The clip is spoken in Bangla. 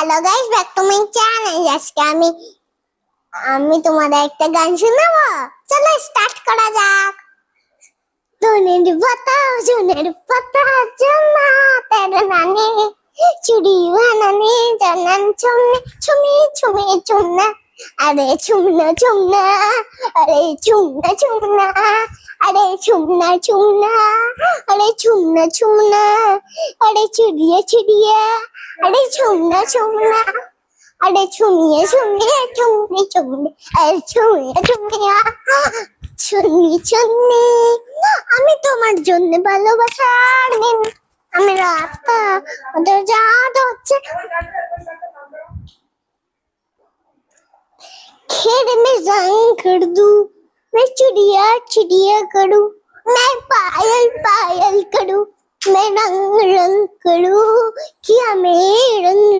Hello guys, back to my channel. আজকে আমি তোমাদের একটা গান শোনাবো। চলো স্টার্ট করা যাক। ধনের পাতা জমা তেরে নানি চুড়ি বানানি জানান ছুমনে ছুমি ছুমি ছুমনা আরে ছুমনা ছুমনা আরে ছুমনা ছুমনা আরে ছুমনা ছুমনা আরে ছুমনা ছুমনা আরে চুড়িয়ে চুড়িয়ে আরে ছুমনা ছুমনা আরে ছুমিয়ে ছুমিয়ে ছুমনি ছুমনি আরে ছুমিয়ে ছুমিয়া ছুন্নি ছুন্নি আমি তোমার জন্য ভালোবাসার নিন আমি রাতটা ওদের জাদ হচ্ছে खेर में रंग कर दूं मैं चिड़िया चिड़िया करूं मैं पायल पायल करूं मैं रंग रंग करूं क्या मैं रंग